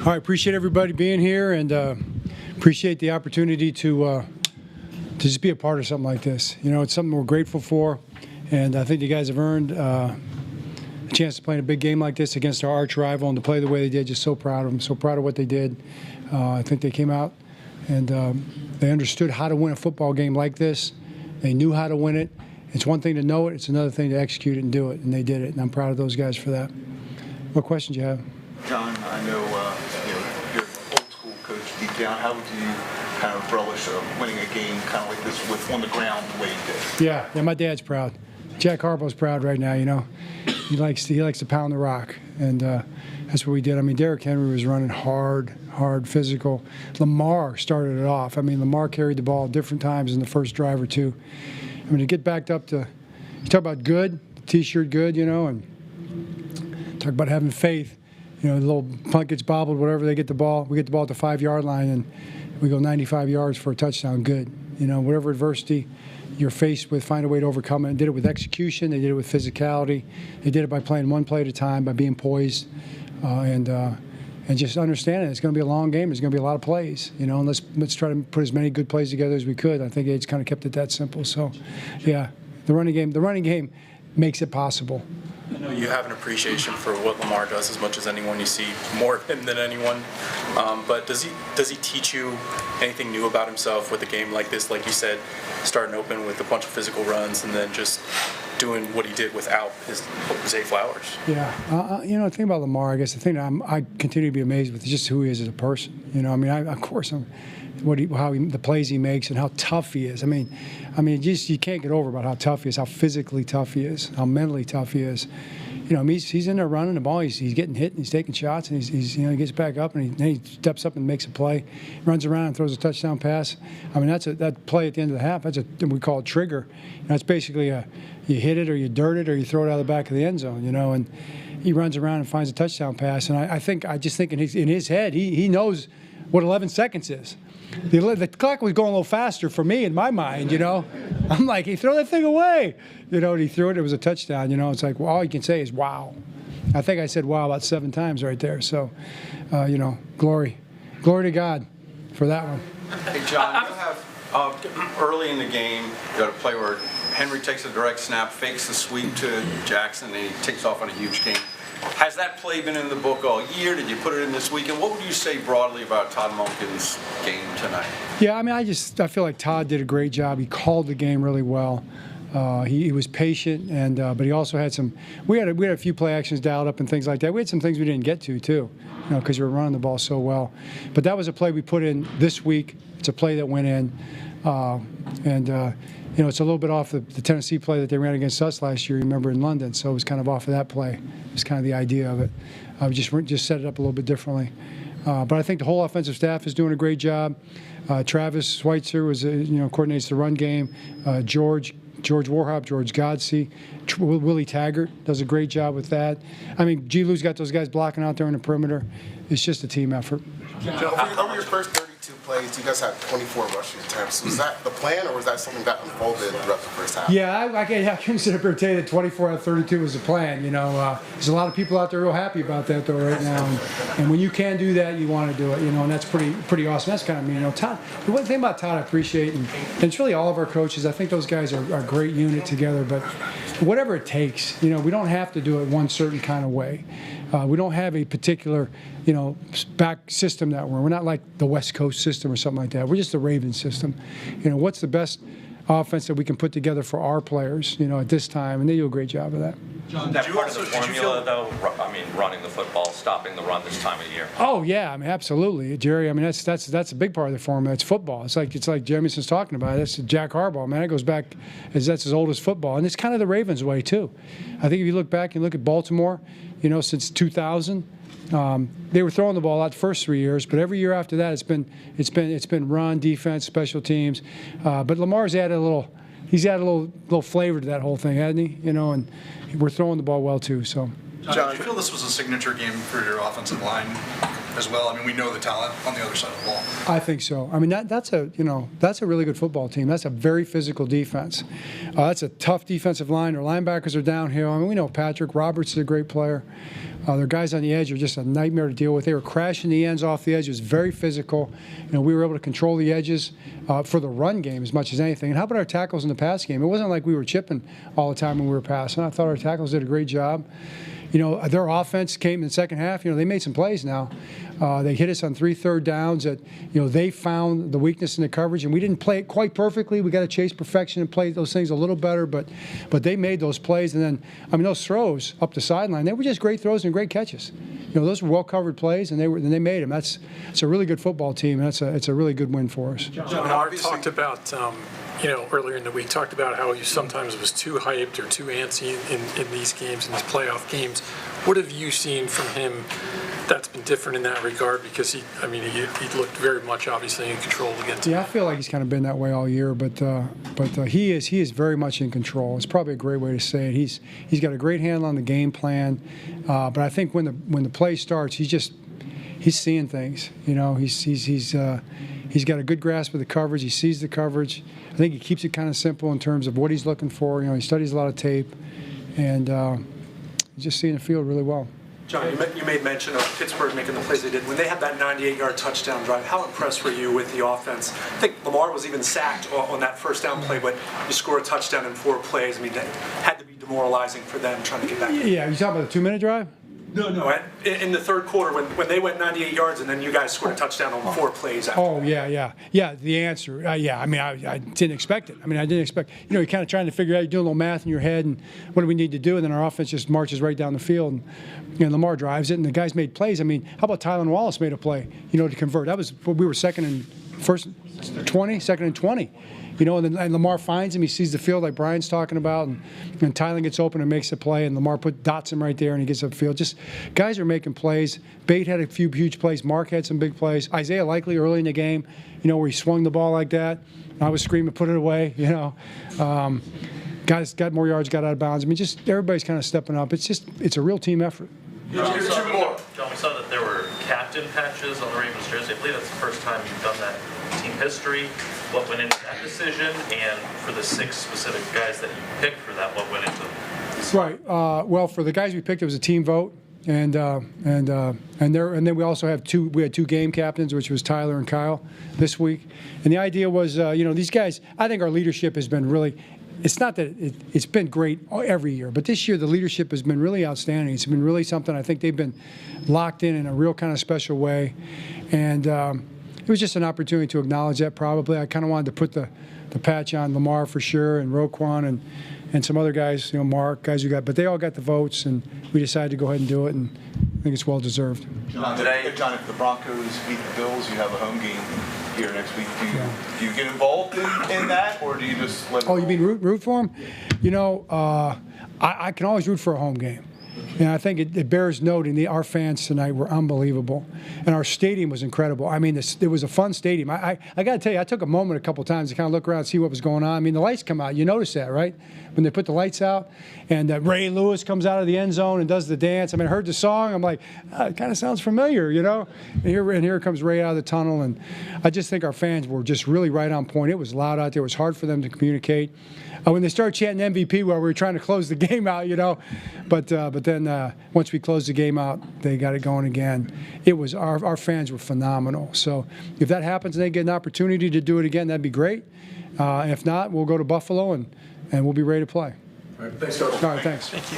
All right, appreciate everybody being here, and appreciate the opportunity to just be a part of something like this. You know, it's something we're grateful for, and I think you guys have earned a chance to play in a big game like this against our arch rival and to play the way they did. Just so proud of them, so proud of what they did. I think they came out and they understood how to win a football game like this. They knew how to win it. It's one thing to know it, it's another thing to execute it and do it, and they did it, and I'm proud of those guys for that. What questions do you have? John, I know, you're an old school coach deep down. How would you kind of relish winning a game kind of like this with on the ground the way you did? Yeah, my dad's proud. Jack Harbaugh's proud right now. You know, he likes to pound the rock, and that's what we did. I mean, Derrick Henry was running hard, physical. Lamar started it off. I mean, Lamar carried the ball different times in the first drive or two. I mean, to get backed up to, you talk about good, T-shirt good, you know, and talk about having faith. You know, the little punt gets bobbled, whatever, they get the ball. We get the ball at the 5-yard line, and we go 95 yards for a touchdown. Good. You know, whatever adversity you're faced with, find a way to overcome it. And did it with execution. They did it with physicality. They did it by playing one play at a time, by being poised, and just understanding it's going to be a long game. There's going to be a lot of plays. You know, and let's try to put as many good plays together as we could. I think it's kind of kept it that simple. So, yeah, the running game makes it possible. I know you have an appreciation for what Lamar does as much as anyone. You see more of him than anyone. But does he teach you anything new about himself with a game like this? Like you said, starting open with a bunch of physical runs and then just doing what he did without his Zay Flowers. Yeah, you know, the thing about Lamar, I guess the thing that I continue to be amazed with is just who he is as a person. You know, I mean, of course, the plays he makes and how tough he is. I mean, just you can't get over about how tough he is, how physically tough he is, how mentally tough he is. You know, I mean, he's in there running the ball. He's getting hit and he's taking shots and he's you know, he gets back up and he steps up and makes a play, runs around and throws a touchdown pass. I mean, that play at the end of the half. We call it trigger. You know, it's basically you hit it or you dirt it or you throw it out of the back of the end zone. You know, and he runs around and finds a touchdown pass. And I just think in his head he knows what 11 seconds is. The clock was going a little faster for me in my mind, you know. I'm like, he threw that thing away. You know, and he threw it. It was a touchdown, you know. It's like, well, all you can say is, wow. I think I said wow about 7 times right there. So, you know, glory to God for that one. Hey, John, you have early in the game, you got a play where Henry takes a direct snap, fakes the sweep to Jackson, and he takes off on a huge gain. Has that play been in the book all year? Did you put it in this weekend? What would you say broadly about Todd Monken's game tonight? Yeah, I mean, I feel like Todd did a great job. He called the game really well. He was patient, and but he also had some. We had a few play actions dialed up and things like that. We had some things we didn't get to too, you know, because we were running the ball so well. But that was a play we put in this week. It's a play that went in, you know, it's a little bit off the Tennessee play that they ran against us last year, remember, in London. So it was kind of off of that play. It was kind of the idea of it. We just set it up a little bit differently. But I think the whole offensive staff is doing a great job. Travis Schweitzer coordinates the run game. George Warhop, George Godsey, Willie Taggart does a great job with that. I mean, G-Lou's got those guys blocking out there in the perimeter. It's just a team effort. Over your first 32 plays, you guys had 24 rushing attempts. Was that the plan, or was that something that unfolded throughout the first half? Yeah, I can sit up here and tell you that 24 out of 32 was the plan. You know, there's a lot of people out there real happy about that though right now. And when you can do that, you want to do it. You know, and that's pretty awesome. That's kind of me. You know, Todd. The one thing about Todd I appreciate, and it's really all of our coaches. I think those guys are a great unit together. But whatever it takes, you know, we don't have to do it one certain kind of way. We don't have a particular, you know, back system that we're not like the West Coast system or something like that. We're just the Ravens system. You know, what's the best offense that we can put together for our players, you know, at this time, and they do a great job of that. John, that part of the formula, though, I mean, running the football, stopping the run this time of year. Oh yeah, I mean, absolutely, Jerry. I mean, that's a big part of the formula. It's football. It's like Jemisin's talking about. That's Jack Harbaugh, man. It goes back that's as old as football, and it's kind of the Ravens' way too. I think if you look back and look at Baltimore, you know, since 2000. They were throwing the ball out the first 3 years, but every year after that, it's been run, defense, special teams. But Lamar's added a little flavor to that whole thing, hasn't he? You know, and we're throwing the ball well too. So. John, do you feel this was a signature game for your offensive line as well? I mean, we know the talent on the other side of the ball. I think so. I mean, that's a really good football team. That's a very physical defense. That's a tough defensive line. Their linebackers are downhill. I mean, we know Patrick Roberts is a great player. Their guys on the edge are just a nightmare to deal with. They were crashing the ends off the edge. It was very physical. We were able to control the edges for the run game as much as anything. And how about our tackles in the pass game? It wasn't like we were chipping all the time when we were passing. I thought our tackles did a great job. Their offense came in the second half. They made some plays now. They hit us on 3 third downs that, they found the weakness in the coverage, and we didn't play it quite perfectly. We got to chase perfection and play those things a little better, but they made those plays. And then, those throws up the sideline, they were just great throws and great catches. Those were well-covered plays, and they made them. It's a really good football team, and it's a really good win for us. John Harbaugh talked about, earlier in the week, talked about how he sometimes was too hyped or too antsy in these games, in these playoff games. What have you seen from him that's been different in that regard? Because he looked very much obviously in control against. Yeah, I feel like he's kind of been that way all year, but he is very much in control. It's probably a great way to say it. He's got a great handle on the game plan, but I think when the play starts, he's seeing things. He's got a good grasp of the coverage. He sees the coverage. I think he keeps it kind of simple in terms of what he's looking for. He studies a lot of tape, and he's just seeing the field really well. John, you made mention of Pittsburgh making the plays they did. When they had that 98-yard touchdown drive, how impressed were you with the offense? I think Lamar was even sacked on that first down play, but you score a touchdown in 4 plays. That had to be demoralizing for them trying to get back. Yeah, you talking about the 2-minute drive? No. In the third quarter, when they went 98 yards and then you guys scored a touchdown on 4 plays after. Oh, yeah. The answer, I didn't expect it. I didn't expect, you're kind of trying to figure out, you're doing a little math in your head, and what do we need to do? And then our offense just marches right down the field, and Lamar drives it, and the guys made plays. How about Tylan Wallace made a play, to convert? That was, we were second and 20. And then Lamar finds him. He sees the field like Brian's talking about, and Tylan gets open and makes a play, and Lamar dots him right there, and he gets upfield. Just guys are making plays. Bate had a few huge plays. Mark had some big plays. Isaiah Likely early in the game, where he swung the ball like that. I was screaming, put it away. Guys got more yards, got out of bounds. Just everybody's kind of stepping up. It's a real team effort. John, we saw that there were captain patches on the Ravens jersey. I believe that's the first time you've done that in team history. What went into that decision, and for the 6 specific guys that you picked for that, what went into them? Right. Well, for the guys we picked, it was a team vote, and then we also have 2 game captains, which was Tyler and Kyle this week. And the idea was, these guys. I think our leadership has been really. It's not that it's been great every year, but this year the leadership has been really outstanding. It's been really something. I think they've been locked in a real kind of special way, and it was just an opportunity to acknowledge that. Probably I kind of wanted to put the patch on Lamar for sure, and Roquan and some other guys, Mark, guys who but they all got the votes, and we decided to go ahead and do it, and I think it's well deserved. John, if the Broncos beat the Bills, you have a home game here next week. Do you get involved in that, or do you just let it you mean root for them? I can always root for a home game. And I think it bears noting our fans tonight were unbelievable, and our stadium was incredible. It was a fun stadium. I got to tell you, I took a moment a couple times to kind of look around and see what was going on. The lights come out. You notice that, right? When they put the lights out, and Ray Lewis comes out of the end zone and does the dance. I heard the song. I'm like, it kind of sounds familiar, And here comes Ray out of the tunnel, and I just think our fans were just really right on point. It was loud out there. It was hard for them to communicate. When they started chanting MVP while we were trying to close the game out, but then once we closed the game out, they got it going again. It was our fans were phenomenal. So if that happens and they get an opportunity to do it again, that'd be great. If not, we'll go to Buffalo and we'll be ready to play. All right, thanks, Coach. All right, thanks. Thank you.